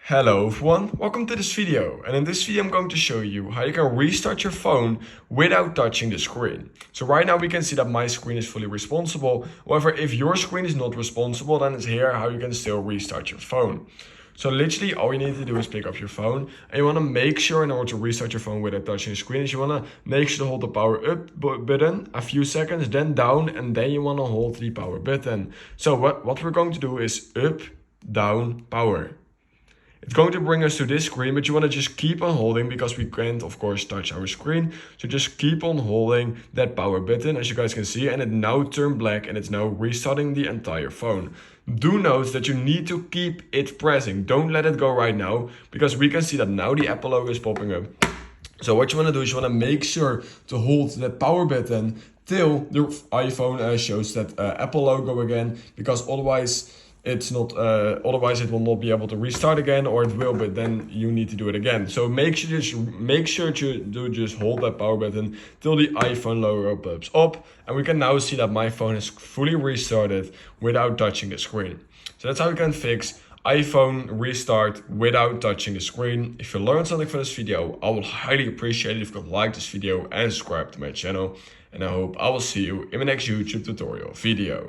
Hello everyone, welcome to this video, and in this video I'm going to show you how you can restart your phone without touching the screen. So right now we can see that my screen is fully responsible. However, if your screen is not responsible, then it's here how you can still restart your phone. So literally all you need to do is pick up your phone, and you want to make sure in order to restart your phone without touching the screen is you want to make sure to hold the power up button a few seconds, then down, and then you want to hold the power button. So what we're going to do is up, down, power. It's going to bring us to this screen, but you want to just keep on holding because we can't, of course, touch our screen. So just keep on holding that power button, as you guys can see, and it now turned black and it's now restarting the entire phone. Do note that you need to keep it pressing. Don't let it go right now because we can see that now the Apple logo is popping up. So what you want to do is you want to make sure to hold that power button till the iPhone shows that Apple logo again, because otherwise it's not otherwise it will not be able to restart again, or it will, but then you need to do it again. So make sure to just hold that power button till the iPhone logo pops up, and we can now see that my phone is fully restarted without touching the screen. So that's how you can fix iPhone restart without touching the screen. If you learned something from this video, I would highly appreciate it if you could like this video and subscribe to my channel, and I hope I will see you in my next YouTube tutorial video.